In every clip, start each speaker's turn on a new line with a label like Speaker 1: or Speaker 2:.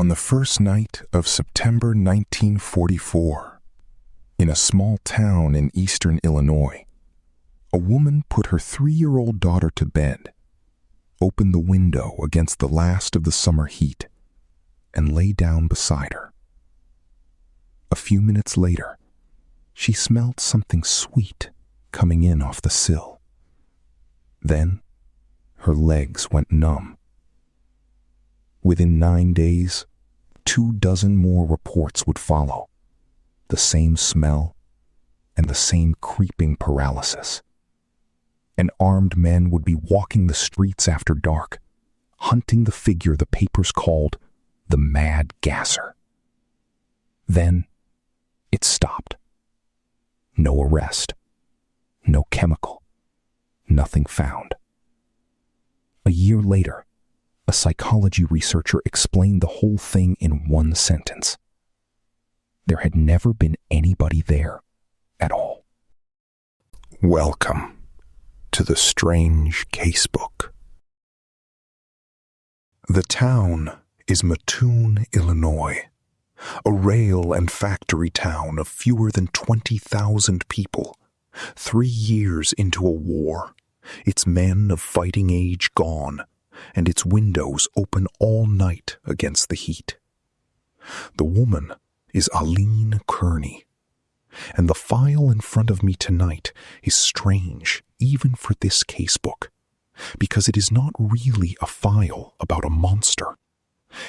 Speaker 1: On the first night of September 1944, in a small town in eastern Illinois, a woman put her 3-year-old daughter to bed, opened the window against the last of the summer heat, and lay down beside her. A few minutes later, she smelled something sweet coming in off the sill. Then, her legs went numb. Within 9 days, 24 more reports would follow. The same smell and the same creeping paralysis. And armed men would be walking the streets after dark, hunting the figure the papers called the Mad Gasser. Then, it stopped. No arrest. No chemical. Nothing found. A year later, a psychology researcher explained the whole thing in one sentence. There had never been anybody there at all. Welcome to the strange Casebook. The town is Mattoon, Illinois, a rail and factory town of fewer than 20,000 people, 3 years into a war, its men of fighting age gone, and its windows open all night against the heat. The woman is Aline Kearney, and the file in front of me tonight is strange even for this casebook, because it is not really a file about a monster.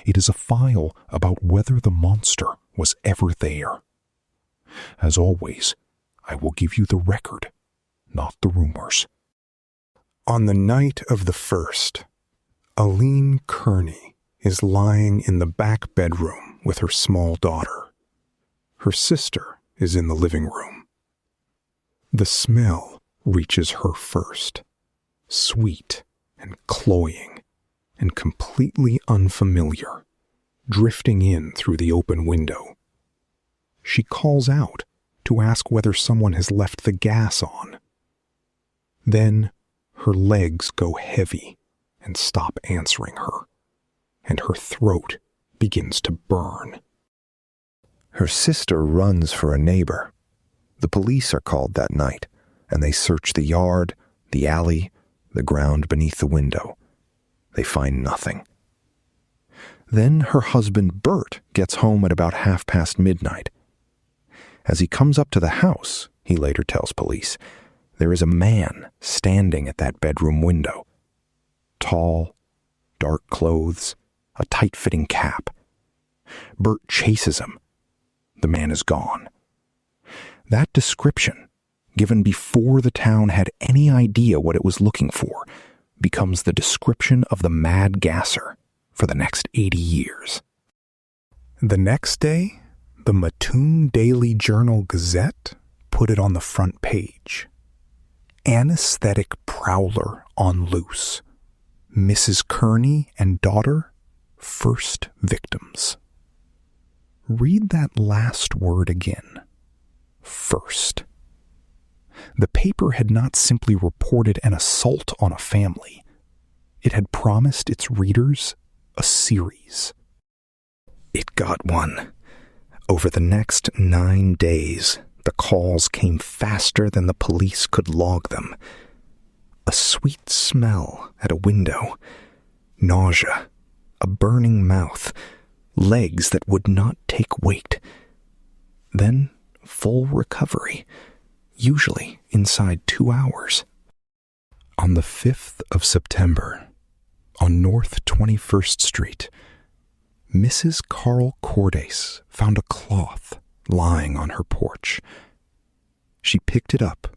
Speaker 1: It is a file about whether the monster was ever there. As always, I will give you the record, not the rumors. On the night of the 1st, Aline Kearney is lying in the back bedroom with her small daughter. Her sister is in the living room. The smell reaches her first, sweet and cloying and completely unfamiliar, drifting in through the open window. She calls out to ask whether someone has left the gas on. Then her legs go heavy and stop answering her, and her throat begins to burn. Her sister runs for a neighbor. The police are called that night, and they search the yard, the alley, the ground beneath the window. They find nothing. Then her husband Bert gets home at about midnight. As he comes up to the house, he later tells police, there is a man standing at that bedroom window. Tall, dark clothes, a tight-fitting cap. Bert chases him. The man is gone. That description, given before the town had any idea what it was looking for, becomes the description of the Mad Gasser for the next 80 years. The next day, the Mattoon Daily Journal-Gazette put it on the front page. Anesthetic prowler on loose. Mrs. Kearney and daughter, first victims. Read that last word again. First. The paper had not simply reported an assault on a family. It had promised its readers a series. It got one. Over the next 9 days, the calls came faster than the police could log them. A sweet smell at a window, nausea, a burning mouth, legs that would not take weight. Then full recovery, usually inside 2 hours. On the 5th of September, on North 21st Street, Mrs. Carl Cordace found a cloth lying on her porch. She picked it up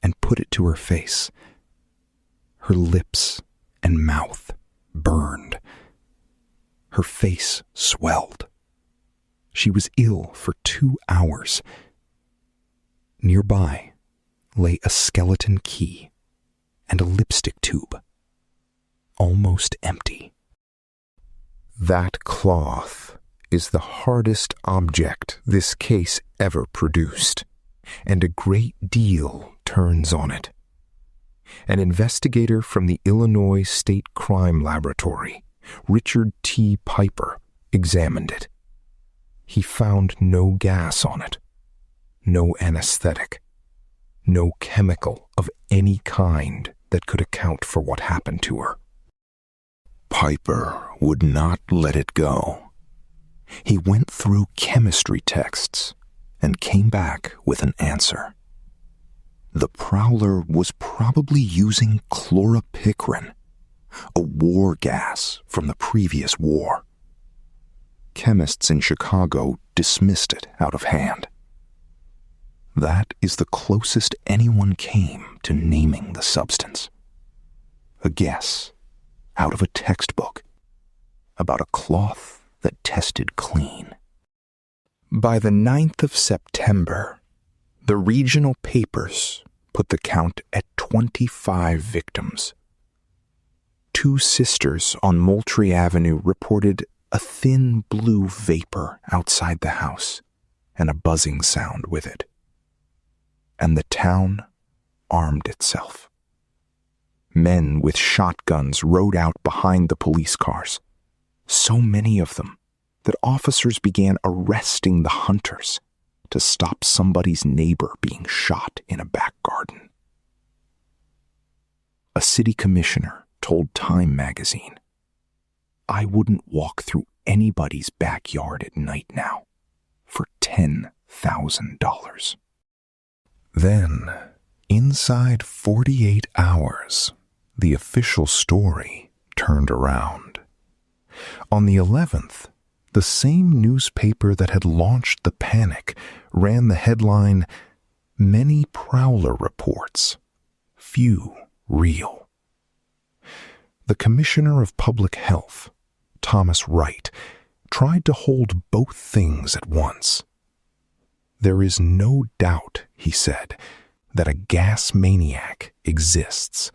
Speaker 1: and put it to her face. Her lips and mouth burned. Her face swelled. She was ill for 2 hours. Nearby lay a skeleton key and a lipstick tube, almost empty. That cloth is the hardest object this case ever produced, and a great deal turns on it. An investigator from the Illinois State Crime Laboratory, Richard T. Piper, examined it. He found no gas on it, no anesthetic, no chemical of any kind that could account for what happened to her. Piper would not let it go. He went through chemistry texts and came back with an answer. The prowler was probably using chloropicrin, a war gas from the previous war. Chemists in Chicago dismissed it out of hand. That is the closest anyone came to naming the substance. A guess out of a textbook about a cloth that tested clean. By the 9th of September, the regional papers put the count at 25 victims. 2 sisters on Moultrie Avenue reported a thin blue vapor outside the house and a buzzing sound with it. And the town armed itself. Men with shotguns rode out behind the police cars, so many of them that officers began arresting the hunters to stop somebody's neighbor being shot in a back garden. A city commissioner told Time magazine, "I wouldn't walk through anybody's backyard at night now for $10,000. Then, inside 48 hours, the official story turned around. On the 11th, the same newspaper that had launched the panic ran the headline, "Many Prowler Reports, Few Real." The Commissioner of Public Health, Thomas Wright, tried to hold both things at once. There is no doubt, he said, that a gas maniac exists,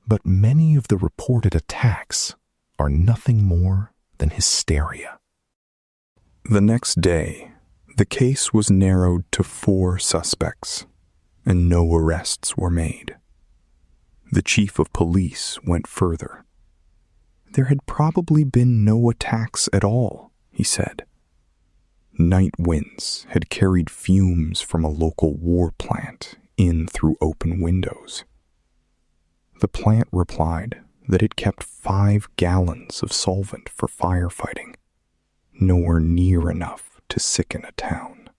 Speaker 1: but many of the reported attacks are nothing more than hysteria. The next day, the case was narrowed to 4 suspects, and no arrests were made. The chief of police went further. There had probably been no attacks at all, he said. Night winds had carried fumes from a local war plant in through open windows. The plant replied that it kept 5 gallons of solvent for firefighting, nowhere near enough to sicken a town.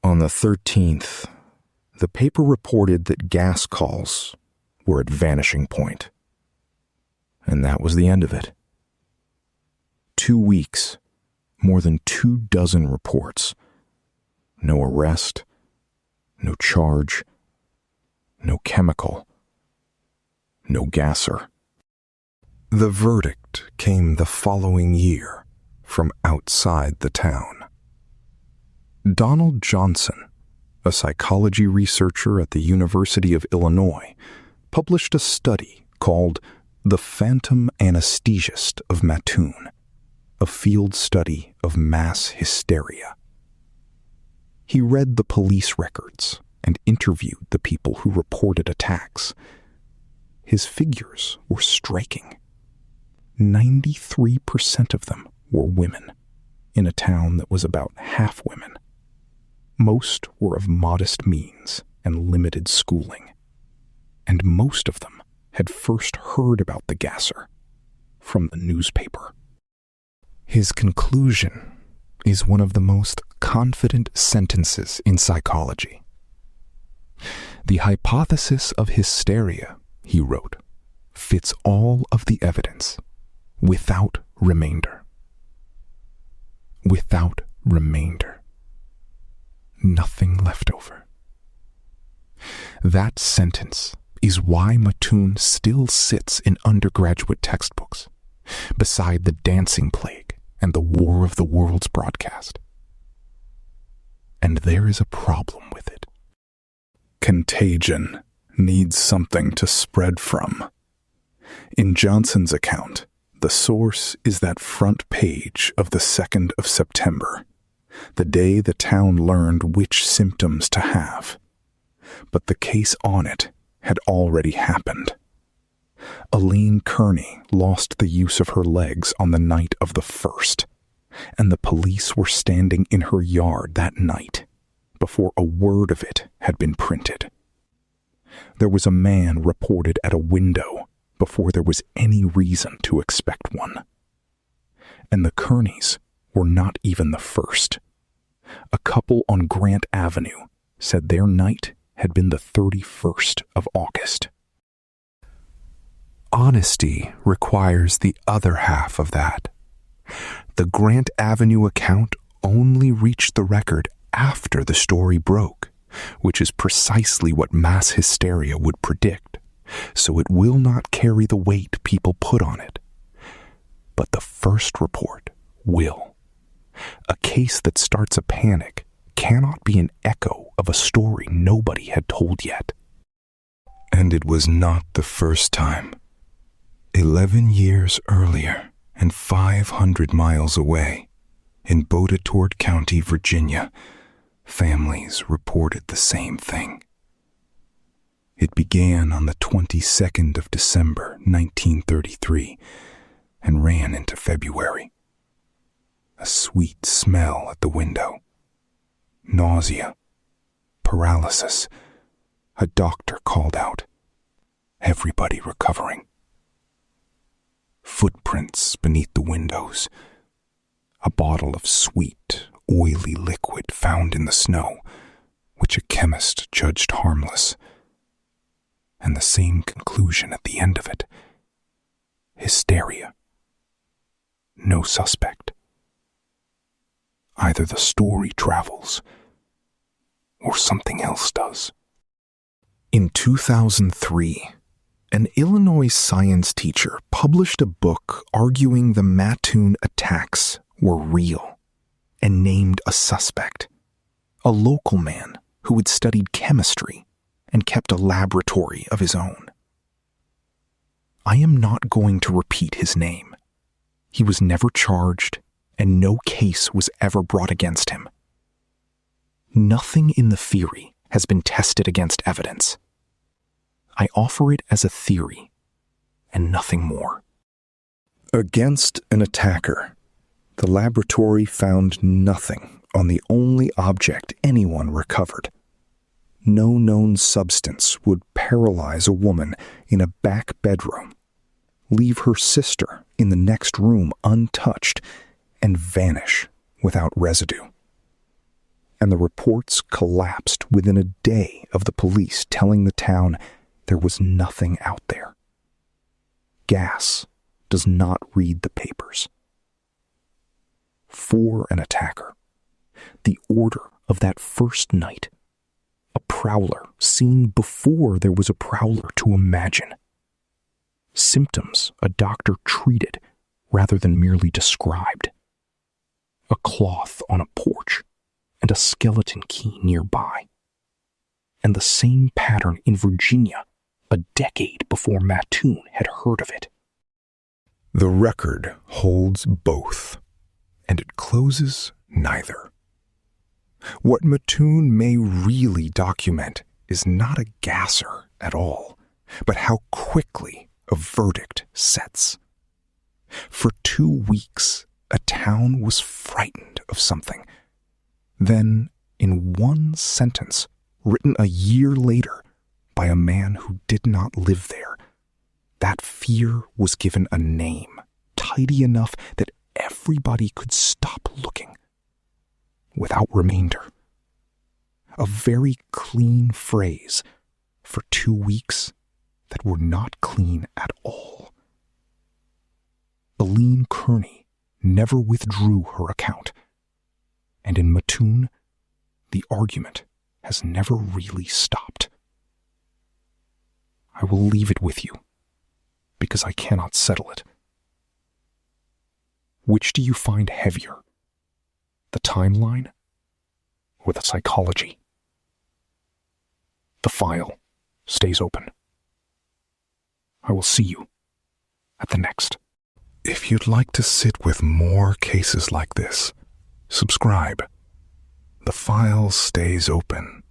Speaker 1: On the 13th, the paper reported that gas calls were at vanishing point. And that was the end of it. 2 weeks, more than 24 reports. No arrest, no charge, no chemical, no gasser. The verdict came the following year from outside the town. Donald Johnson, a psychology researcher at the University of Illinois, published a study called The Phantom Anesthesist of Mattoon, a field study of mass hysteria. He read the police records and interviewed the people who reported attacks. His figures were striking. 93% of them were women, in a town that was about half women. Most were of modest means and limited schooling, and most of them had first heard about the gasser from the newspaper. His conclusion is one of the most confident sentences in psychology. The hypothesis of hysteria, he wrote, fits all of the evidence, without remainder. Without remainder. Nothing left over. That sentence is why Mattoon still sits in undergraduate textbooks, beside the dancing plague and the War of the Worlds broadcast. And there is a problem with it. Contagion needs something to spread from. In Johnson's account, the source is that front page of the 2nd of September, the day the town learned which symptoms to have. But the case on it had already happened. Aline Kearney lost the use of her legs on the night of the 1st, and the police were standing in her yard that night before a word of it had been printed. There was a man reported at a window before there was any reason to expect one. And the Kearneys were not even the first. A couple on Grant Avenue said their night had been the 31st of August. Honesty requires the other half of that. The Grant Avenue account only reached the record after the story broke, which is precisely what mass hysteria would predict, so it will not carry the weight people put on it. But the first report will. A case that starts a panic cannot be an echo of a story nobody had told yet. And it was not the first time. 11 years earlier, and 500 miles away, in Boudetort County, Virginia, families reported the same thing. It began on the 22nd of December, 1933, and ran into February. A sweet smell at the window. Nausea. Paralysis. A doctor called out. Everybody recovering. Footprints beneath the windows. A bottle of sweet, oily liquid found in the snow, which a chemist judged harmless. And the same conclusion at the end of it. Hysteria. No suspect. Either the story travels, or something else does. In 2003, an Illinois science teacher published a book arguing the Mattoon attacks were real, and named a suspect, a local man who had studied chemistry and kept a laboratory of his own. I am not going to repeat his name. He was never charged, and no case was ever brought against him. Nothing in the theory has been tested against evidence. I offer it as a theory, and nothing more. Against an attacker, the laboratory found nothing on the only object anyone recovered. No known substance would paralyze a woman in a back bedroom, leave her sister in the next room untouched, and vanish without residue. And the reports collapsed within a day of the police telling the town there was nothing out there. Gas does not read the papers. For an attacker, the order of that first night, a prowler seen before there was a prowler to imagine. Symptoms a doctor treated rather than merely described. A cloth on a porch, and a skeleton key nearby. And the same pattern in Virginia a decade before Mattoon had heard of it. The record holds both, and it closes neither. What Mattoon may really document is not a gasser at all, but how quickly a verdict sets. For 2 weeks, a town was frightened of something. Then, in one sentence, written a year later by a man who did not live there, that fear was given a name, tidy enough that everybody could stop looking. Without remainder. A very clean phrase for 2 weeks that were not clean at all. Aline Kearney never withdrew her account, and in Mattoon, the argument has never really stopped. I will leave it with you, because I cannot settle it. Which do you find heavier, the timeline or the psychology? The file stays open. I will see you at the next. If you'd like to sit with more cases like this, subscribe. The file stays open.